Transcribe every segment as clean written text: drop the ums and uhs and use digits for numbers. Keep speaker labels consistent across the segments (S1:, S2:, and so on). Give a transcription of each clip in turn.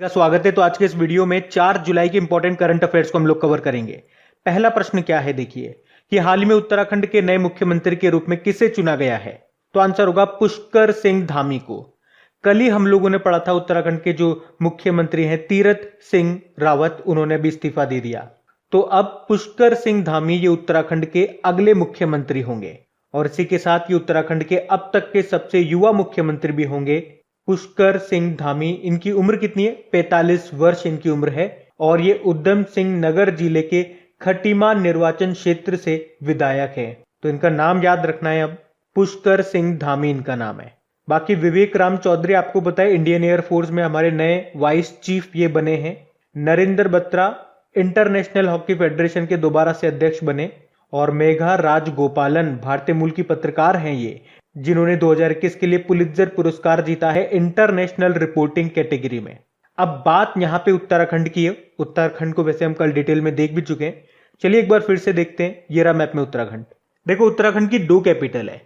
S1: का स्वागत है। तो आज के इस वीडियो में 4 जुलाई के इंपॉर्टेंट करंट अफेयर्स को हम लोग कवर करेंगे। पहला प्रश्न क्या है, देखिए कि हाल ही में उत्तराखंड के नए मुख्यमंत्री के रूप में किसे चुना गया है। तो आंसर होगा पुष्कर सिंह धामी को। कल ही हम लोगों ने पढ़ा था उत्तराखंड के जो मुख्यमंत्री हैं तीरथ सिंह रावत, उन्होंने भी इस्तीफा दे दिया। तो अब पुष्कर सिंह धामी ये उत्तराखंड के अगले मुख्यमंत्री होंगे और इसी के साथ ये उत्तराखंड के अब तक के सबसे युवा मुख्यमंत्री भी होंगे। पुष्कर सिंह धामी, इनकी उम्र कितनी है? 45 वर्ष इनकी उम्र है और ये उधम सिंह नगर जिले के खटीमा निर्वाचन क्षेत्र से विधायक है। तो इनका नाम याद रखना है, अब पुष्कर सिंह धामी इनका नाम है। बाकी विवेक राम चौधरी आपको पता है इंडियन एयरफोर्स में हमारे नए वाइस चीफ ये बने हैं। Narendra Batra international hockey federation के दोबारा से अध्यक्ष बने और मेघा राजगोपालन भारतीय मूल की पत्रकार हैं ये, जिन्होंने 2021 के लिए पुलित्जर पुरस्कार जीता है इंटरनेशनल रिपोर्टिंग कैटेगरी में। अब बात यहां पे उत्तराखंड की है। उत्तराखंड को वैसे हम कल डिटेल में देख भी चुके हैं, चलिए एक बार फिर से देखते हैं। ये रहा मैप में उत्तराखंड। देखो उत्तराखंड की 2 कैपिटल है।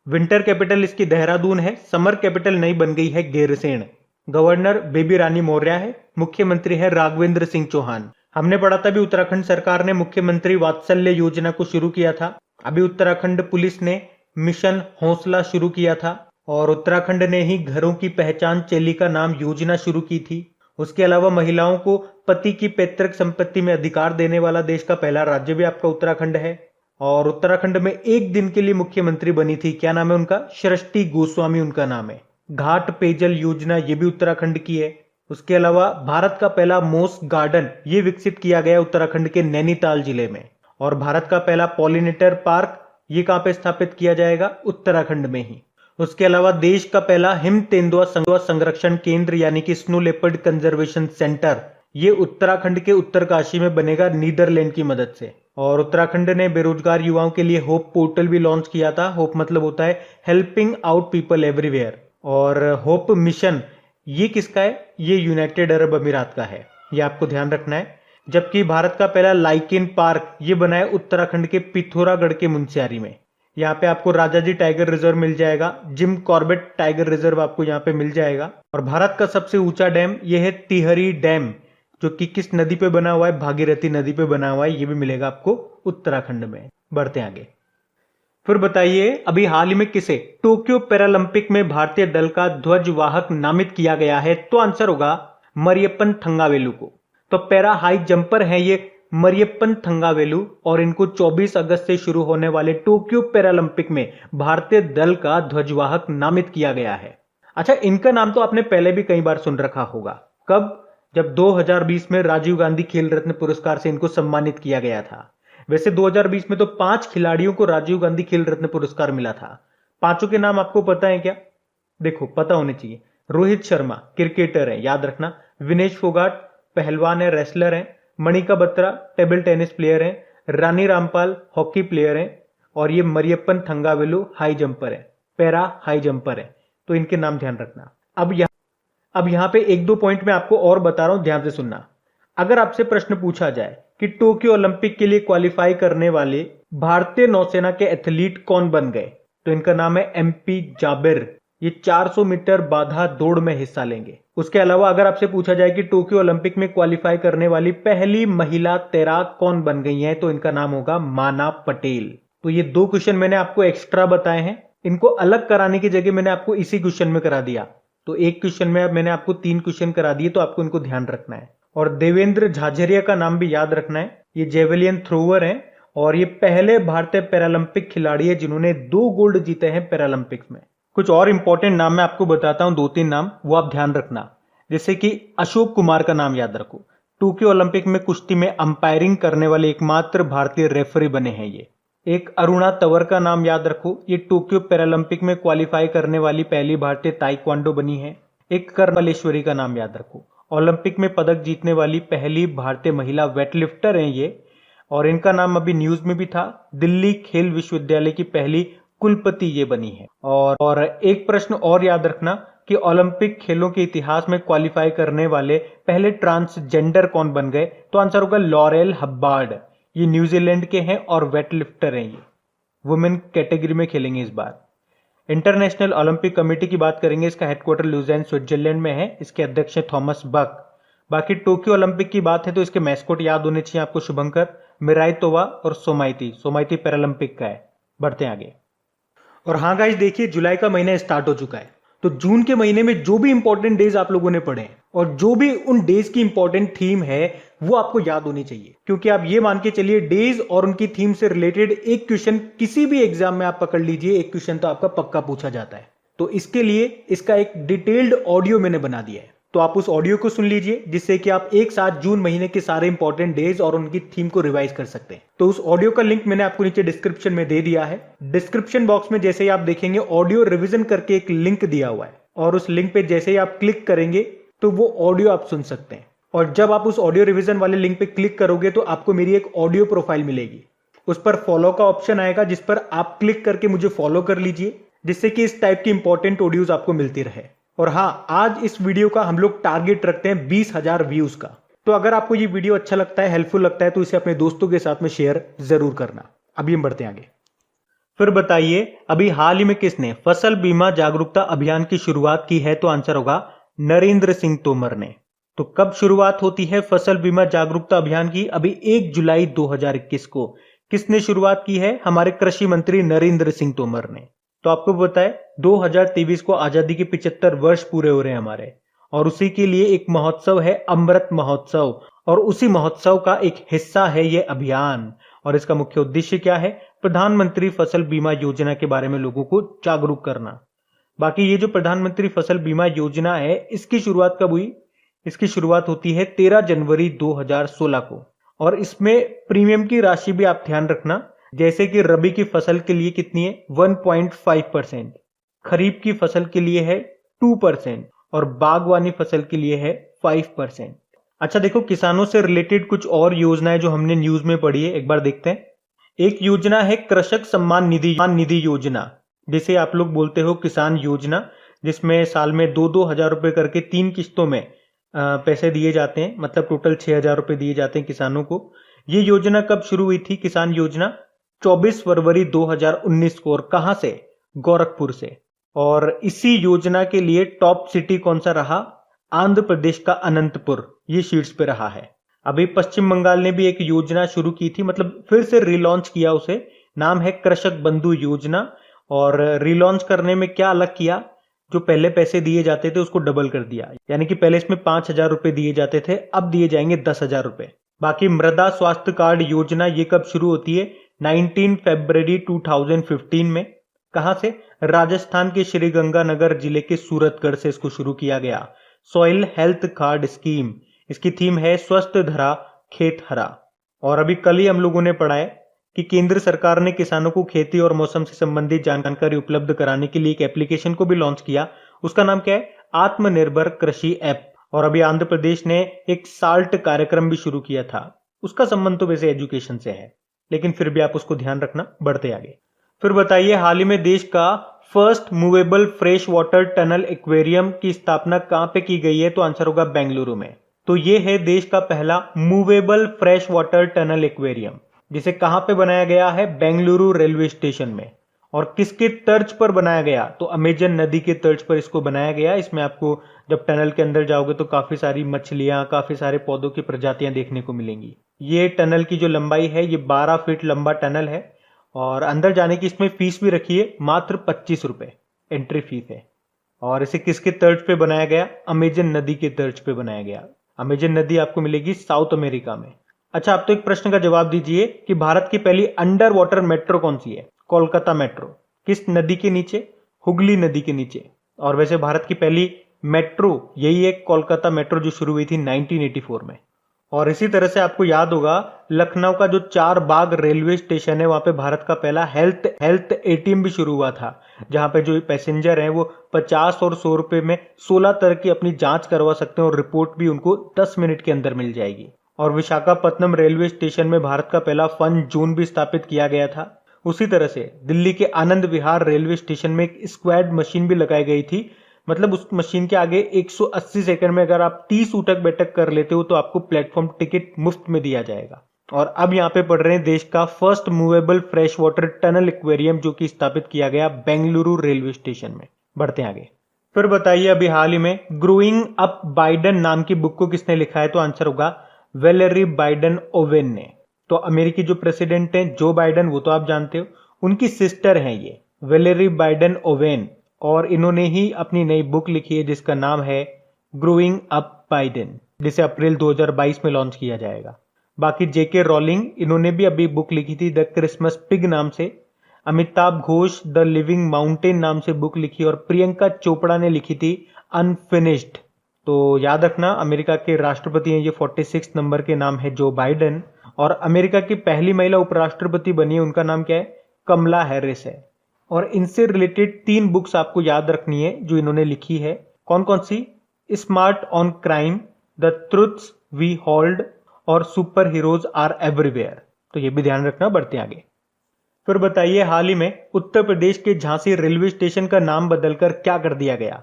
S1: विंटर कैपिटल इसकी देहरादून है, समर कैपिटल नई बन गई है गैरसैंण। गवर्नर बेबी रानी मौर्य है, मुख्यमंत्री है राघवेंद्र सिंह चौहान। हमने पढ़ा था भी उत्तराखंड सरकार ने मुख्यमंत्री वात्सल्य योजना को शुरू किया था। अभी उत्तराखंड पुलिस ने मिशन हौसला शुरू किया था और उत्तराखंड ने ही घरों की पहचान चेलिका नाम योजना शुरू की थी। उसके अलावा महिलाओं को पति की पैतृक संपत्ति में अधिकार देने वाला देश का पहला राज्य भी आपका उत्तराखंड है। और उत्तराखंड में एक दिन के लिए मुख्यमंत्री बनी थी, क्या नाम है उनका? सृष्टि गोस्वामी उनका नाम है। घाट पेयजल योजना ये भी उत्तराखंड की है। उसके अलावा भारत का पहला मोस गार्डन ये विकसित किया गया उत्तराखंड के नैनीताल जिले में। और भारत का पहला पॉलिनेटर पार्क ये कहां पे स्थापित किया जाएगा? उत्तराखंड में ही। उसके अलावा देश का पहला हिम तेंदुआ संरक्षण केंद्र यानी कि स्नो लेपर्ड कंजर्वेशन सेंटर ये उत्तराखंड के उत्तरकाशी में बनेगा नीदरलैंड की मदद से। और उत्तराखंड ने बेरोजगार युवाओं के लिए होप पोर्टल भी लॉन्च किया था। होप मतलब होता है हेल्पिंग आउट पीपल एवरीवेयर। और होप मिशन ये किसका है? ये यूनाइटेड अरब अमीरात का है, ये आपको ध्यान रखना है। जबकि भारत का पहला लाइकेन पार्क ये बना है उत्तराखंड के पिथौरागढ़ के मुनस्यारी में। यहाँ पे आपको राजाजी टाइगर रिजर्व मिल जाएगा, जिम कॉर्बेट टाइगर रिजर्व आपको यहाँ पे मिल जाएगा। और भारत का सबसे ऊंचा डैम ये है टिहरी डैम, जो कि किस नदी पे बना हुआ है? भागीरथी नदी पे बना हुआ है। ये भी मिलेगा आपको उत्तराखंड में। बढ़ते हैं आगे। फिर बताइए अभी हाल ही में किसे टोक्यो पैरालंपिक में भारतीय दल का ध्वजवाहक नामित किया गया है? तो आंसर होगा मरियप्पन थंगावेलु को। तो पैरा हाई जंपर हैं ये मरियप्पन थंगावेलु और इनको 24 अगस्त से शुरू होने वाले टोक्यो पैरालंपिक में भारतीय दल का ध्वजवाहक नामित किया गया है। अच्छा, इनका नाम तो आपने पहले भी कई बार सुन रखा होगा। कब? जब 2020 में राजीव गांधी खेल रत्न पुरस्कार से इनको सम्मानित किया गया था। वैसे 2020 में तो 5 खिलाड़ियों को राजीव गांधी खेल रत्न पुरस्कार मिला था। 5 के नाम आपको पता है क्या? देखो पता होने चाहिए। रोहित शर्मा क्रिकेटर है, याद रखना। विनेश फोगाट पहलवान है, रेसलर है। Manika Batra table tennis player है। रानी रामपाल हॉकी प्लेयर है। और ये मरियप्पन थंगावेलु हाई जंपर है, पैरा हाई जंपर है। तो इनके नाम ध्यान रखना। अब यहां पे 1-2 पॉइंट मैं आपको और बता रहा हूं, ध्यान से सुनना। अगर आपसे प्रश्न पूछा जाए कि टोक्यो ओलंपिक के लिए क्वालिफाई करने वाले भारतीय नौसेना के एथलीट कौन बन गए, तो इनका नाम है MP जाबिर। ये 400 मीटर बाधा दौड़ में हिस्सा लेंगे। उसके अलावा अगर आपसे पूछा जाए कि टोक्यो ओलंपिक में क्वालिफाई करने वाली पहली महिला तैराक कौन बन गई है, तो इनका नाम होगा माना पटेल। तो ये 2 क्वेश्चन मैंने आपको एक्स्ट्रा बताए हैं, इनको अलग कराने की जगह मैंने आपको इसी क्वेश्चन में करा दिया। तो एक क्वेश्चन में अब मैंने आपको 3 क्वेश्चन करा दिए, तो आपको इनको ध्यान रखना है। और देवेंद्र झाझरिया का नाम भी याद रखना है। ये जेवलियन थ्रोवर हैं और ये पहले भारतीय पैरालंपिक खिलाड़ी है जिन्होंने 2 गोल्ड जीते हैं पैरालंपिक्स में। कुछ और इंपॉर्टेंट नाम मैं आपको बताता हूं, 2-3 नाम, वो आप ध्यान रखना। जैसे कि अशोक कुमार का नाम याद रखो, टोक्यो ओलंपिक में कुश्ती में अंपायरिंग करने वाले एकमात्र भारतीय रेफरी बने हैं ये। एक अरुणा तंवर का नाम याद रखो, ये टोक्यो पैरालंपिक में क्वालिफाई करने वाली पहली भारतीय ताइक्वांडो बनी है। एक कर्मलेश्वरी का नाम याद रखो, ओलंपिक में पदक जीतने वाली पहली भारतीय महिला वेटलिफ्टर हैं ये। और इनका नाम अभी न्यूज में भी था, दिल्ली खेल विश्वविद्यालय की पहली कुलपति ये बनी है। और एक प्रश्न और याद रखना कि ओलंपिक खेलों के इतिहास में क्वालिफाई करने वाले पहले ट्रांसजेंडर कौन बन गए, तो आंसर होगा लॉरेल हब्बार्ड। ये न्यूजीलैंड के हैं और वेटलिफ्टर हैं, ये वुमेन कैटेगरी में खेलेंगे इस बार। इंटरनेशनल ओलंपिक कमेटी की बात करेंगे, इसका हेडक्वार्टर लुज़ेन स्विट्जरलैंड में है। इसके अध्यक्ष हैं थॉमस बक। बाकी टोक्यो ओलंपिक की बात है तो इसके मैस्कोट याद होने चाहिए आपको, शुभंकर, मिराइतोवा और सोमाइती। सोमाइती पैरालंपिक का है। बढ़ते हैं आगे। और हाँ गाइस, देखिए जुलाई का महीना स्टार्ट हो चुका है, तो जून के महीने में जो भी इंपॉर्टेंट डेज आप लोगों ने पढ़े हैं और जो भी उन डेज की इंपॉर्टेंट थीम है वो आपको याद होनी चाहिए, क्योंकि आप ये मान के चलिए डेज और उनकी थीम से रिलेटेड एक क्वेश्चन किसी भी एग्जाम में आप पकड़ लीजिए, एक क्वेश्चन तो आपका पक्का पूछा जाता है। तो इसके लिए इसका एक डिटेल्ड ऑडियो मैंने बना दिया है, तो आप उस ऑडियो को सुन लीजिए, जिससे कि आप एक साथ जून महीने के सारे इंपॉर्टेंट डेज और उनकी थीम को रिवाइज कर सकते हैं। तो उस ऑडियो का लिंक मैंने आपको नीचे डिस्क्रिप्शन में दे दिया है। डिस्क्रिप्शन बॉक्स में जैसे ही आप देखेंगे ऑडियो रिवीजन करके एक लिंक दिया हुआ है, और उस लिंक पे जैसे ही आप क्लिक करेंगे तो वो ऑडियो आप सुन सकते हैं। और जब आप उस ऑडियो रिवीजन वाले लिंक पे क्लिक करोगे तो आपको मेरी एक ऑडियो प्रोफाइल मिलेगी, उस पर फॉलो का ऑप्शन आएगा, जिस पर आप क्लिक करके मुझे फॉलो कर लीजिए, जिससे कि इस टाइप की इंपॉर्टेंट ऑडियोज आपको मिलती रहे। और हाँ, आज इस वीडियो का हम लोग टारगेट रखते हैं 20,000 व्यूज का। तो अगर आपको ये वीडियो अच्छा लगता है, हेल्पफुल लगता है, तो इसे अपने दोस्तों के साथ में शेयर जरूर करना। अभी हम बढ़ते हैं आगे। फिर बताइए, अभी हाल ही में किसने फसल बीमा जागरूकता अभियान की शुरुआत की है? तो आंसर होगा नरेंद्र सिंह तोमर ने। तो कब शुरुआत होती है फसल बीमा जागरूकता अभियान की? अभी 1 जुलाई 2021 को। किसने शुरुआत की है? हमारे कृषि मंत्री नरेंद्र सिंह तोमर ने। तो आपको बताए 2023 को आजादी के 75 वर्ष पूरे हो रहे हैं हमारे, और उसी के लिए एक महोत्सव है अमृत महोत्सव, और उसी महोत्सव का एक हिस्सा है ये अभियान। और इसका मुख्य उद्देश्य क्या है? प्रधानमंत्री फसल बीमा योजना के बारे में लोगों को जागरूक करना। बाकी ये जो प्रधानमंत्री फसल बीमा योजना है, इसकी शुरुआत कब हुई? इसकी शुरुआत होती है 13 जनवरी 2016 को। और इसमें प्रीमियम की राशि भी आप ध्यान रखना, जैसे कि रबी की फसल के लिए कितनी है? 1.5%, खरीफ की फसल के लिए है 2%, और बागवानी फसल के लिए है 5%। अच्छा देखो, किसानों से रिलेटेड कुछ और योजनाएं जो हमने न्यूज में पढ़ी है, एक बार देखते हैं। एक योजना है कृषक सम्मान निधि योजना, जिसे आप लोग बोलते हो किसान योजना, जिसमें साल में 2-2 हजार रुपए करके 3 किस्तों में पैसे दिए जाते हैं, मतलब टोटल 6,000 रुपए दिए जाते हैं किसानों को। ये योजना कब शुरू हुई थी? किसान योजना 24 फरवरी 2019 को। और कहां से? गोरखपुर से। और इसी योजना के लिए टॉप सिटी कौन सा रहा? आंध्र प्रदेश का अनंतपुर, ये शीर्ष पे रहा है। अभी पश्चिम बंगाल ने भी एक योजना शुरू की थी, मतलब फिर से रिलॉन्च किया उसे, नाम है कृषक बंधु योजना। और रिलॉन्च करने में क्या अलग किया? जो पहले पैसे दिए जाते थे उसको डबल कर दिया, यानी कि पहले इसमें 5,000 रुपए दिए जाते थे, अब दिए जाएंगे 10,000 रुपए। बाकी मृदा स्वास्थ्य कार्ड योजना, ये कब शुरू होती है? 19 फरवरी 2015 में। कहां से? राजस्थान के श्रीगंगानगर जिले के सूरतगढ़ से इसको शुरू किया गया। सॉइल हेल्थ कार्ड स्कीम, इसकी थीम है स्वस्थ धरा खेत हरा। और अभी कल ही हम लोगों ने पढ़ा है कि केंद्र सरकार ने किसानों को खेती और मौसम से संबंधित जानकारी उपलब्ध कराने के लिए एक एप्लीकेशन को भी लॉन्च किया। उसका नाम क्या है? आत्मनिर्भर कृषि ऐप। और अभी आंध्र प्रदेश ने एक साल्ट कार्यक्रम भी शुरू किया था, उसका संबंध तो वैसे एजुकेशन से है, लेकिन फिर भी आप उसको ध्यान रखना। बढ़ते आगे। फिर बताइए, हाल ही में देश का first movable fresh water tunnel aquarium की स्थापना कहां पे की गई है? तो आंसर होगा बेंगलुरु में। तो ये है देश का पहला movable fresh water tunnel aquarium, जिसे कहां पे बनाया गया है? बेंगलुरु रेलवे स्टेशन में। और किसके तर्ज पर बनाया गया? तो अमेजन नदी के तर्ज पर इसको बनाया गया। इसमें आपको जब टनल के अंदर जाओगे तो काफी सारी मछलियां, काफी सारे पौधों की प्रजातियां देखने को मिलेंगी। ये टनल की जो लंबाई है, ये 12 फीट लंबा टनल है, और अंदर जाने की इसमें फीस भी रखी है, मात्र 25 रुपए एंट्री फीस है। और इसे किसके तर्ज पे बनाया गया? अमेजन नदी के तर्ज पे बनाया गया। अमेजन नदी आपको मिलेगी साउथ अमेरिका में। अच्छा, आप तो एक प्रश्न का जवाब दीजिए कि भारत की पहली अंडर वाटर मेट्रो कौन सी है? कोलकाता मेट्रो। किस नदी के नीचे? हुगली नदी के नीचे। और वैसे भारत की पहली मेट्रो यही है, कोलकाता मेट्रो, जो शुरू हुई थी 1984 में। और इसी तरह से आपको याद होगा, लखनऊ का जो 4 बाग रेलवे स्टेशन है, वहां पे भारत का पहला हेल्थ एटीएम भी शुरू हुआ था, जहां पे जो पैसेंजर हैं वो 50 और 100 रुपए में 16 तरह की अपनी जांच करवा सकते हैं, और रिपोर्ट भी उनको 10 मिनट के अंदर मिल जाएगी। और विशाखापत्तनम रेलवे स्टेशन में भारत का पहला फन जोन भी स्थापित किया गया था। उसी तरह से दिल्ली के आनंद विहार रेलवे स्टेशन में एक स्क्वाड मशीन भी लगाई गई थी, मतलब उस मशीन के आगे 180 सेकंड में अगर आप 30 उठक बैठक कर लेते हो तो आपको प्लेटफॉर्म टिकट मुफ्त में दिया जाएगा। और अब यहाँ पे पढ़ रहे हैं देश का first movable fresh water tunnel aquarium, जो कि स्थापित किया गया बेंगलुरु रेलवे स्टेशन में। बढ़ते हैं आगे। फिर बताइए अभी हाल ही में ग्रोइंग अप बाइडन नाम की बुक को किसने लिखा है? तो आंसर होगा वेलेरी बाइडन ओवेन ने। तो अमेरिकी जो प्रेसिडेंट हैं जो बाइडन, वो तो आप जानते हो, उनकी सिस्टर हैं ये वेलेरी बाइडन ओवेन, और इन्होंने ही अपनी नई बुक लिखी है जिसका नाम है ग्रोइंग अप बाइडन, जिसे अप्रैल 2022 में लॉन्च किया जाएगा। बाकी जेके रॉलिंग, इन्होंने भी अभी बुक लिखी थी द क्रिसमस पिग नाम से। Amitabh Ghosh the living mountain नाम से बुक लिखी, और प्रियंका चोपड़ा ने लिखी थी अनफिनिश्ड। तो याद रखना अमेरिका के राष्ट्रपति हैं ये 46 नंबर के, नाम है जो बाइडन, और अमेरिका की पहली महिला उपराष्ट्रपति बनी है, उनका नाम क्या है? कमला हैरिस है। और इनसे रिलेटेड 3 बुक्स आपको याद रखनी है जो इन्होंने लिखी है। कौन कौन सी? Smart on Crime, The Truths We Hold, और सुपर हीरोज आर एवरीवेयर। तो ये भी ध्यान रखना। बढ़ते आगे। फिर बताइए हाल ही में उत्तर प्रदेश के झांसी रेलवे स्टेशन का नाम बदलकर क्या कर दिया गया?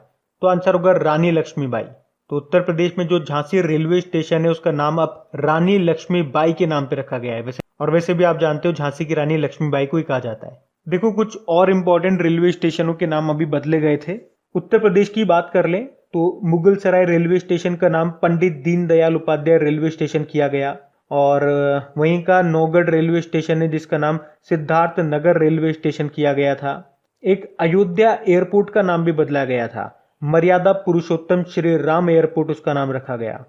S1: तो आंसर होगा रानी लक्ष्मीबाई। तो उत्तर प्रदेश में जो झांसी रेलवे स्टेशन है उसका नाम अब रानी लक्ष्मीबाई के नाम पे रखा गया है। वैसे भी आप जानते हो झांसी की रानी लक्ष्मीबाई को ही कहा जाता है। देखो कुछ और इंपॉर्टेंट रेलवे स्टेशनों के नाम अभी बदले गए थे। उत्तर प्रदेश की बात कर लें तो मुगलसराय रेलवे स्टेशन का नाम पंडित दीनदयाल उपाध्याय रेलवे स्टेशन किया गया, और वहीं का नौगढ़ रेलवे स्टेशन है जिसका नाम सिद्धार्थ नगर रेलवे स्टेशन किया गया था। एक अयोध्या एयरपोर्ट का नाम भी बदला गया था, मर्यादा पुरुषोत्तम श्री राम एयरपोर्ट उसका नाम रखा गया।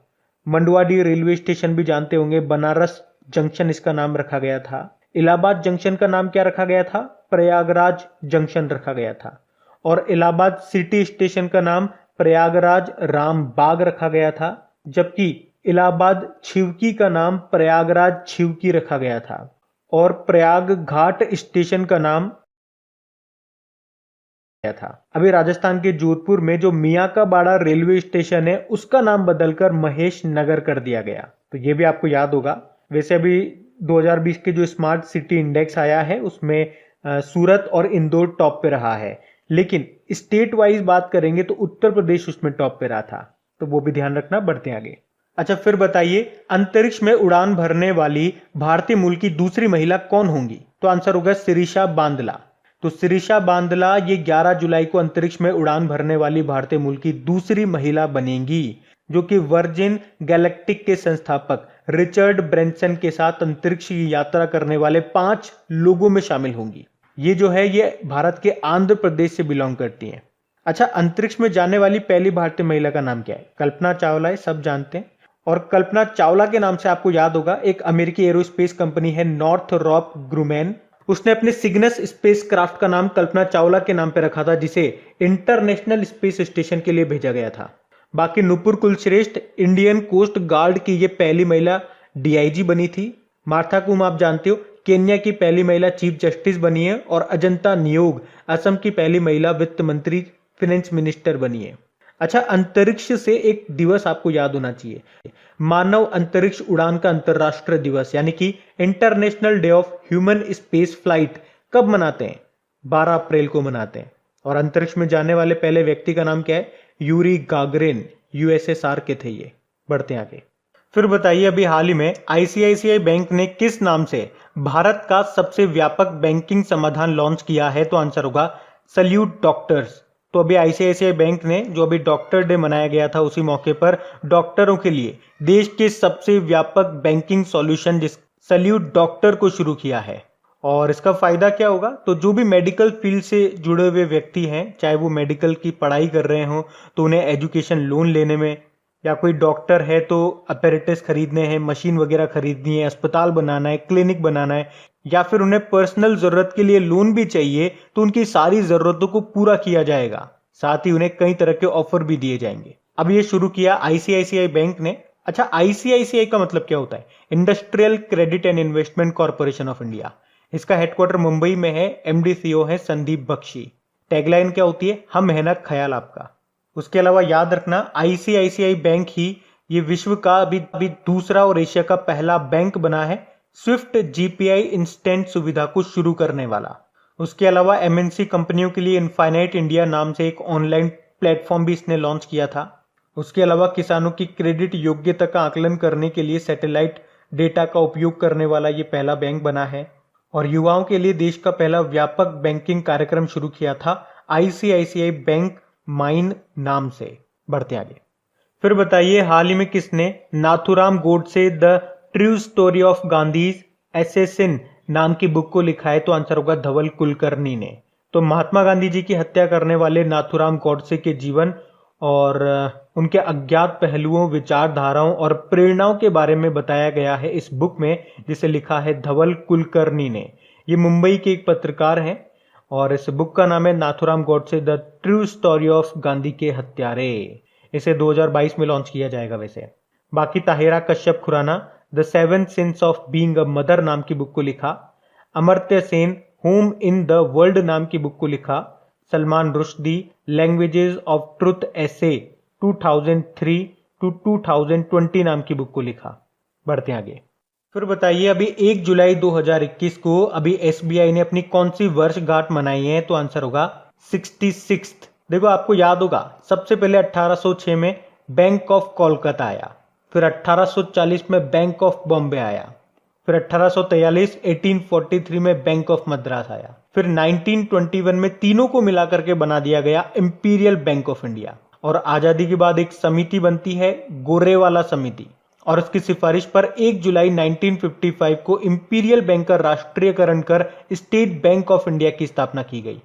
S1: मंडुआडीह रेलवे स्टेशन भी जानते होंगे, बनारस जंक्शन इसका नाम रखा गया था। इलाहाबाद जंक्शन का नाम क्या रखा गया था? प्रयागराज जंक्शन रखा गया था। और इलाहाबाद सिटी स्टेशन का नाम प्रयागराज रामबाग रखा गया था, जबकि इलाहाबाद छिवकी का नाम प्रयागराज छिवकी रखा गया था। और प्रयाग घाट स्टेशन का नाम गया था। अभी राजस्थान के जोधपुर में जो मियां का बाड़ा रेलवे स्टेशन है उसका नाम बदलकर महेश नगर कर दिया गया। तो ये भी आपको याद होगा। वैसे अभी 2020 के जो स्मार्ट सिटी इंडेक्स आया है उसमें सूरत और इंदौर टॉप पे रहा है, लेकिन स्टेट वाइज बात करेंगे तो उत्तर प्रदेश उसमें टॉप पे रहा था। तो वो भी ध्यान रखना। बढ़ते आगे। अच्छा फिर बताइए अंतरिक्ष में उड़ान भरने वाली भारतीय मूल की दूसरी महिला कौन होंगी? तो आंसर होगा शिरीषा बांदला। तो शिरीषा बांदला ये 11 जुलाई को अंतरिक्ष में उड़ान भरने वाली भारतीय मूल की दूसरी महिला बनेंगी, जो कि वर्जिन गैलेक्टिक के संस्थापक रिचर्ड ब्रेंसन के साथ अंतरिक्ष की यात्रा करने वाले 5 लोगों में शामिल होंगी। ये जो है ये भारत के आंध्र प्रदेश से बिलोंग करती हैं। अच्छा अंतरिक्ष में जाने वाली पहली भारतीय महिला का नाम क्या है? कल्पना चावला है, सब जानते हैं। और कल्पना चावला के नाम से आपको याद होगा एक अमेरिकी एरोस्पेस कंपनी है नॉर्थरॉप ग्रुमेन, उसने अपने सिग्नस स्पेस क्राफ्ट का नाम कल्पना चावला के नाम पे रखा था, जिसे इंटरनेशनल स्पेस स्टेशन के लिए भेजा गया था। बाकी Nupur Kulshreshtha Indian coast guard की ये पहली महिला डीआईजी बनी थी। मार्था कुम आप जानते हो केन्या की पहली महिला चीफ जस्टिस बनी है। और अजंता नियोग असम की पहली महिला वित्त मंत्री फाइनेंस मिनिस्टर बनी है। अच्छा अंतरिक्ष से एक दिवस आपको याद होना चाहिए, मानव अंतरिक्ष उड़ान का अंतरराष्ट्रीय दिवस यानी कि international day of human space flight कब मनाते हैं? 12 अप्रैल को मनाते हैं। और अंतरिक्ष में जाने वाले पहले व्यक्ति का नाम क्या है? यूरी गागरिन, यूएसएसआर के थे ये। बढ़ते हैं आगे। फिर बताइए अभी हाल ही में आईसीआईसीआई बैंक ने किस नाम से भारत का सबसे व्यापक बैंकिंग समाधान लॉन्च किया है? तो आंसर होगा सल्यूट डॉक्टर्स। तो अभी आईसीआईसीआई बैंक ने जो अभी डॉक्टर डे मनाया गया था उसी मौके पर डॉक्टरों के लिए देश के सबसे व्यापक बैंकिंग सॉल्यूशन जिस सल्यूट डॉक्टर को शुरू किया है। और इसका फायदा क्या होगा? तो जो भी मेडिकल फील्ड से जुड़े हुए व्यक्ति हैं, चाहे वो मेडिकल की पढ़ाई कर रहे हो तो उन्हें एजुकेशन लोन लेने में, या कोई डॉक्टर है तो अपैरेटस खरीदने हैं, मशीन वगैरह खरीदनी है, अस्पताल बनाना है, क्लिनिक बनाना है, या फिर उन्हें पर्सनल जरूरत के लिए लोन भी चाहिए तो उनकी सारी जरूरतों को पूरा किया जाएगा। साथ ही उन्हें कई तरह के ऑफर भी दिए जाएंगे। अब ये शुरू किया आईसीआईसीआई बैंक ने। अच्छा आईसीआईसीआई का मतलब क्या होता है? Industrial credit and investment corporation of India. इसका हेडक्वार्टर मुंबई में है, एमडी सीईओ है संदीप बख्शी। टैगलाइन क्या होती है? हम मेहनत ख्याल आपका। उसके अलावा याद रखना आईसीआईसीआई बैंक ही ये विश्व का अभी दूसरा और एशिया का पहला बैंक बना है स्विफ्ट जीपीआई इंस्टेंट सुविधा को शुरू करने वाला। उसके अलावा एमएनसी कंपनियों के लिए इनफाइनाइट इंडिया नाम से एक ऑनलाइन प्लेटफॉर्म भी इसने लॉन्च किया था। उसके अलावा किसानों की क्रेडिट योग्यता का आकलन करने के लिए सैटेलाइट डेटा का उपयोग करने वाला ये पहला बैंक बना है। और युवाओं के लिए देश का पहला व्यापक बैंकिंग कार्यक्रम शुरू किया था आईसीआईसीआई बैंक माइन नाम से। बढ़ते आगे। फिर बताइए हाल ही में किसने Nathuram Godse the true story of Gandhi's assassin नाम की बुक को लिखा है? तो आंसर होगा धवल कुलकर्णी ने। तो महात्मा गांधी जी की हत्या करने वाले नाथुराम गोडसे के जीवन और उनके अज्ञात पहलुओं, विचारधाराओं और प्रेरणाओं के बारे में बताया गया है इस बुक में, जिसे लिखा है धवल कुलकर्णी ने। ये मुंबई के एक पत्रकार हैं और इस बुक का नाम है Nathuram Godse the true story of Gandhi के हत्यारे। इसे 2022 में लॉन्च किया जाएगा वैसे। बाकी Tahira Kashyap Khurrana the 7 sins of being a mother नाम की बुक को लिखा। Amartya Sen home in the world नाम की बुक को लिखा। Salman Rushdie languages of truth essay 2003 to 2020 नाम की बुक को लिखा। बढ़ते आगे। फिर बताइए अभी 1 जुलाई 2021 को अभी एसबीआई ने अपनी कौन सी वर्षगांठ मनाई है? तो आंसर होगा 66th। देखो आपको याद होगा सबसे पहले 1806 में बैंक ऑफ कोलकाता आया, फिर 1840 में बैंक ऑफ बॉम्बे आया, फिर 1843 में बैंक ऑफ मद्रास आया, फिर 1921 में तीनों को मिलाकर के बना दिया गया इंपीरियल बैंक ऑफ इंडिया। और आजादी के बाद एक समिति बनती है गोरेवाला समिति, और उसकी सिफारिश पर 1 जुलाई 1955 को इंपीरियल बैंक का राष्ट्रीयकरण कर स्टेट बैंक ऑफ इंडिया की स्थापना की गई।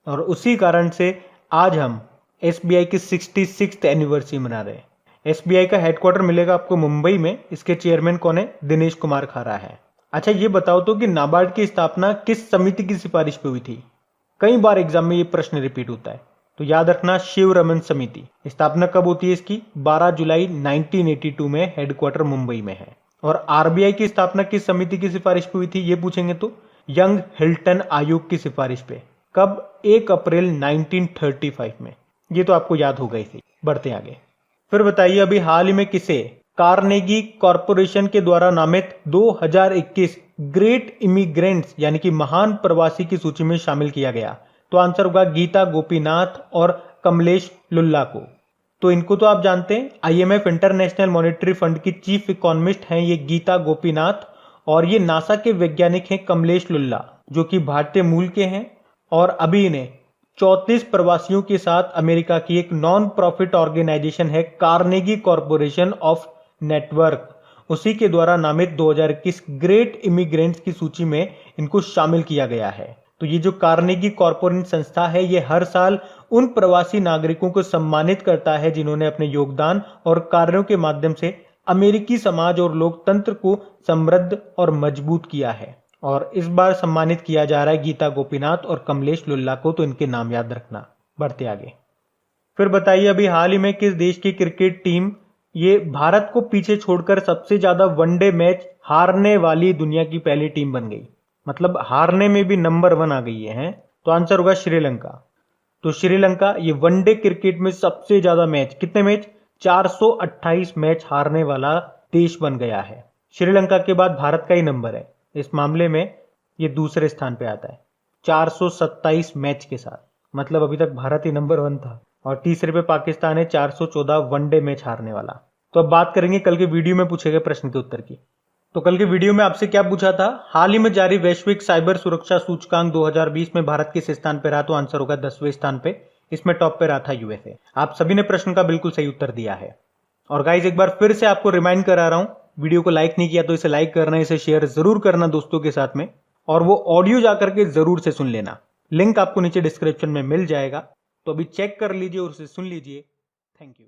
S1: और उसी कारण से आज हम एसबीआई की 66th एनिवर्सरी मना रहे हैं। एसबीआई का हेडक्वार्टर मिलेगा आपको मुंबई में। इसके चेयरमैन कौन है? दिनेश कुमार खारा है। अच्छा ये बताओ तो कि नाबार्ड की स्थापना किस समिति की सिफारिश पे हुई थी? कई बार एग्जाम में ये प्रश्न रिपीट होता है, तो याद रखना शिव रमन समिति। स्थापना कब होती है इसकी? 12 जुलाई 1982 में, हेडक्वार्टर मुंबई में है। और आरबीआई की स्थापना किस समिति की सिफारिश पे हुई थी ये पूछेंगे तो यंग हिल्टन आयोग की सिफारिश पे। कब? 1 अप्रैल 1935 में। ये तो आपको याद होगा ही। बढ़ते आगे। फिर बताइए अभी हाल ही में किसे कार्नेगी कॉरपोरेशन के द्वारा नामित 2021 ग्रेट इमिग्रेंट्स यानी कि महान प्रवासी की सूची में शामिल किया गया? तो आंसर होगा गीता गोपीनाथ और कमलेश लुल्ला को। तो इनको तो आप जानते हैं, आईएमएफ इंटरनेशनल मॉनेटरी फंड की चीफ इकोनॉमिस्ट हैं ये गीता गोपीनाथ, और ये नासा के वैज्ञानिक हैं कमलेश लुल्ला, जो कि भारतीय मूल के हैं। और अभी इन्हें 34 प्रवासियों के साथ अमेरिका की एक नॉन प्रॉफिट ऑर्गेनाइजेशन है कार्नेगी कॉरपोरेशन ऑफ नेटवर्क, उसी के द्वारा नामित 2021 ग्रेट इमिग्रेंट्स की सूची में इनको शामिल किया गया है। तो ये जो कार्नेगी कॉरपोरेशन संस्था है ये हर साल उन प्रवासी नागरिकों को सम्मानित करता है जिन्होंने अपने योगदान और कार्यों के माध्यम से अमेरिकी समाज और लोकतंत्र को समृद्ध और मजबूत किया है। और इस बार सम्मानित किया जा रहा है गीता गोपीनाथ और कमलेश लुल्ला को, तो इनके नाम याद रखना। बढ़ते आगे। फिर बताइए अभी हाल ही में किस देश की क्रिकेट टीम ये भारत को पीछे छोड़कर सबसे ज्यादा वनडे मैच हारने वाली दुनिया की पहली टीम बन गई? मतलब हारने में भी नंबर 1 आ गई है। तो आंसर होगा श्रीलंका। तो श्रीलंका ये वनडे क्रिकेट में सबसे ज्यादा मैच, कितने मैच? 428 मैच हारने वाला देश बन गया है। श्रीलंका के बाद भारत का ही नंबर है इस मामले में, ये दूसरे स्थान पे आता है 427 मैच के साथ। मतलब अभी तक भारत ही नंबर 1 था। और तीसरे पे पाकिस्तान है 414 वनडे मैच हारने वाला। तो अब बात करेंगे कल के वीडियो में पूछे गए प्रश्न के उत्तर की। तो कल के वीडियो में आपसे क्या पूछा था? हाल ही में जारी वैश्विक साइबर सुरक्षा सूचकांक 2020 में भारत किस स्थान पे रहा? तो आंसर होगा 10वें स्थान पे। इसमें टॉप पे रहा था यूएसए। आप सभी ने प्रश्न का बिल्कुल सही उत्तर दिया है। और गाइज एक बार फिर से आपको रिमाइंड करा रहा हूं, वीडियो को लाइक नहीं किया तो इसे लाइक करना, इसे शेयर जरूर करना दोस्तों के साथ में, और वो ऑडियो जाकर के जरूर से सुन लेना। लिंक आपको नीचे डिस्क्रिप्शन में मिल जाएगा, तो अभी चेक कर लीजिए और उसे सुन लीजिए। Thank you.